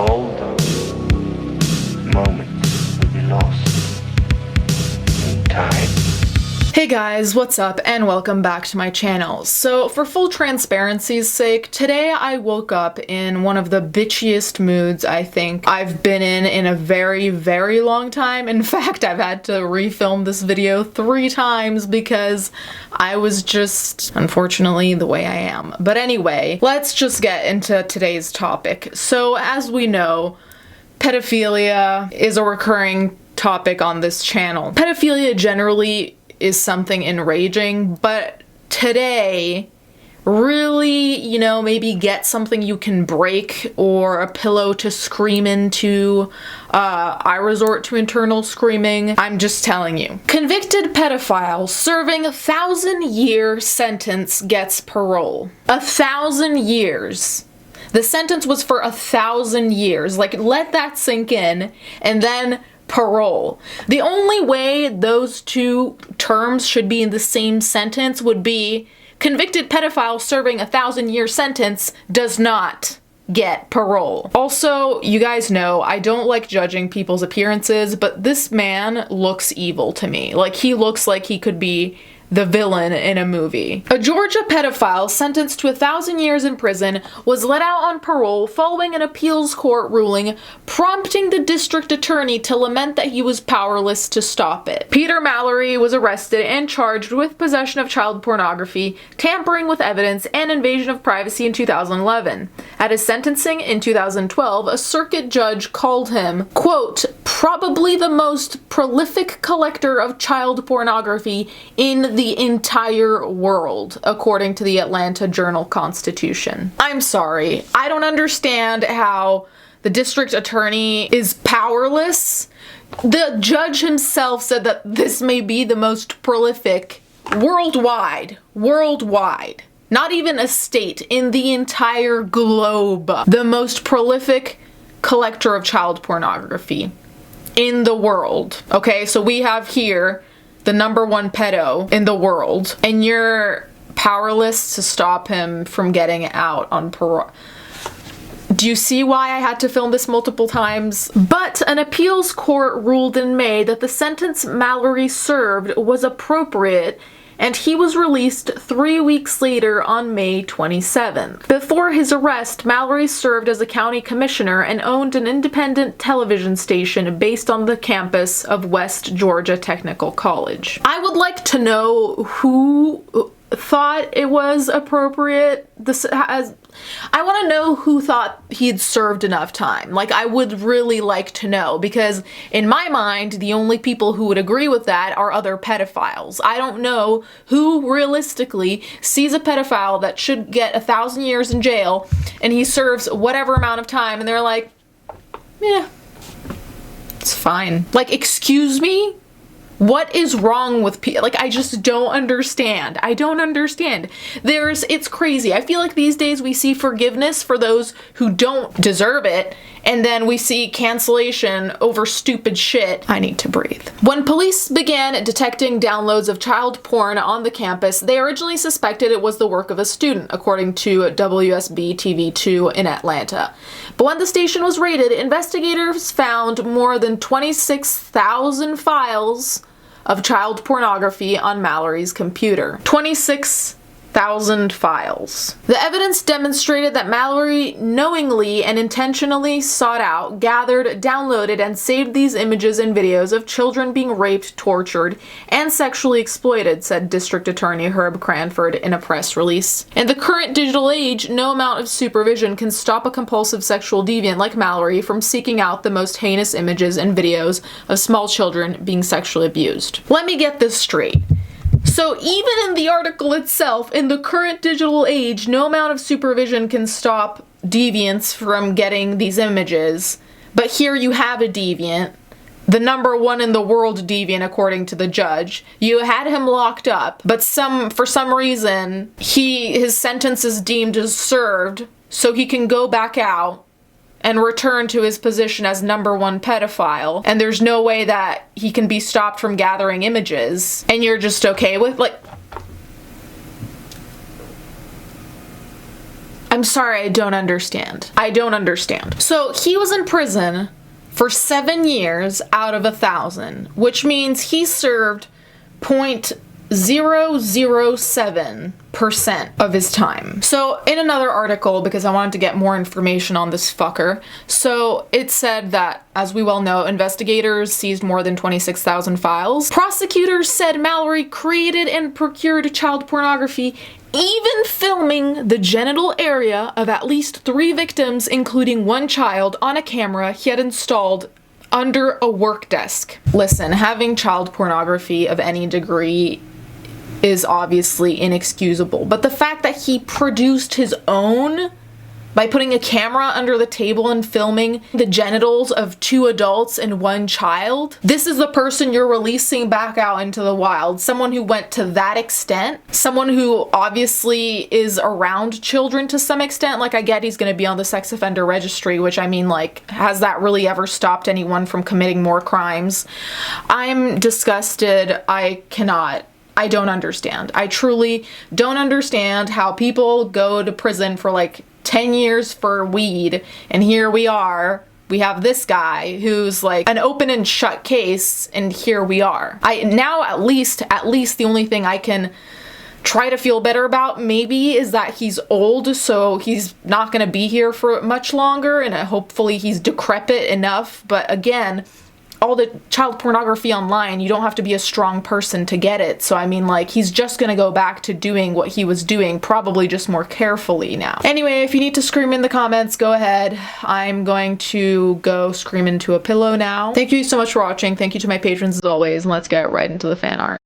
all those moments will be lost in time. Hey guys, what's up and welcome back to my channel. So for full transparency's sake, today I woke up in one of the bitchiest moods I think I've been in a very, very long time. In fact, I've had to refilm this video 3 times because I was just, unfortunately, the way I am. But anyway, let's just get into today's topic. So as we know, pedophilia is a recurring topic on this channel. Pedophilia generally is something enraging, but today, really, maybe get something you can break or a pillow to scream into. I resort to internal screaming. I'm just telling you. Convicted pedophile serving 1,000-year sentence gets parole. 1,000 years. The sentence was for 1,000 years. Like, let that sink in, and then parole. The only way those two terms should be in the same sentence would be convicted pedophile serving 1,000-year sentence does not get parole. Also, you guys know I don't like judging people's appearances, but this man looks evil to me. Like, he looks like he could be the villain in a movie. A Georgia pedophile sentenced to 1,000 years in prison was let out on parole following an appeals court ruling prompting the district attorney to lament that he was powerless to stop it. Peter Mallory was arrested and charged with possession of child pornography, tampering with evidence, and invasion of privacy in 2011. At his sentencing in 2012, a circuit judge called him, quote, probably the most prolific collector of child pornography in the entire world, according to the Atlanta Journal-Constitution. I'm sorry. I don't understand how the district attorney is powerless. The judge himself said that this may be the most prolific worldwide. Not even a state, in the entire globe. The most prolific collector of child pornography in the world. Okay, so we have here the #1 pedo in the world, and you're powerless to stop him from getting out on parole. Do you see why I had to film this multiple times? But an appeals court ruled in May that the sentence Mallory served was appropriate, and he was released 3 weeks later on May 27th. Before his arrest, Mallory served as a county commissioner and owned an independent television station based on the campus of West Georgia Technical College. I would like to know who thought it was appropriate. I want to know who thought he'd served enough time. Like, I would really like to know, because in my mind, the only people who would agree with that are other pedophiles. I don't know who realistically sees a pedophile that should get 1,000 years in jail and he serves whatever amount of time and they're like, yeah, it's fine. Like, excuse me? What is wrong with people? Like, I just don't understand. I don't understand. It's crazy. I feel like these days we see forgiveness for those who don't deserve it, and then we see cancellation over stupid shit. I need to breathe. When police began detecting downloads of child porn on the campus, they originally suspected it was the work of a student, according to WSB TV2 in Atlanta. But when the station was raided, investigators found more than 26,000 files of child pornography on Mallory's computer. 26,000 files. The evidence demonstrated that Mallory knowingly and intentionally sought out, gathered, downloaded, and saved these images and videos of children being raped, tortured, and sexually exploited, said District Attorney Herb Cranford in a press release. In the current digital age, no amount of supervision can stop a compulsive sexual deviant like Mallory from seeking out the most heinous images and videos of small children being sexually abused. Let me get this straight. So even in the article itself, in the current digital age, no amount of supervision can stop deviants from getting these images. But here you have a deviant, the #1 in the world deviant according to the judge. You had him locked up, but for some reason, his sentence is deemed as served, so he can go back out and return to his position as #1 pedophile, and there's no way that he can be stopped from gathering images, and you're just okay with, like, I'm sorry, I don't understand. I don't understand. So he was in prison for 7 years out of 1,000, which means he served 0.007% of his time. So in another article, because I wanted to get more information on this fucker, so it said that, as we well know, investigators seized more than 26,000 files. Prosecutors said Mallory created and procured child pornography, even filming the genital area of at least 3 victims, including 1 child, on a camera he had installed under a work desk. Listen, having child pornography of any degree is obviously inexcusable, but the fact that he produced his own by putting a camera under the table and filming the genitals of 2 adults and 1 child, this is the person you're releasing back out into the wild. Someone who went to that extent, someone who obviously is around children to some extent. Like, I get he's gonna be on the sex offender registry, which, I mean, like, has that really ever stopped anyone from committing more crimes? I'm disgusted. I don't understand. I truly don't understand how people go to prison for like 10 years for weed, and here we are. We have this guy who's like an open and shut case, and here we are. At least the only thing I can try to feel better about maybe is that he's old, so he's not gonna be here for much longer, and hopefully he's decrepit enough. But again, all the child pornography online, you don't have to be a strong person to get it. So I mean, like, he's just gonna go back to doing what he was doing, probably just more carefully now. Anyway, if you need to scream in the comments, go ahead. I'm going to go scream into a pillow now. Thank you so much for watching. Thank you to my patrons as always, and let's get right into the fan art.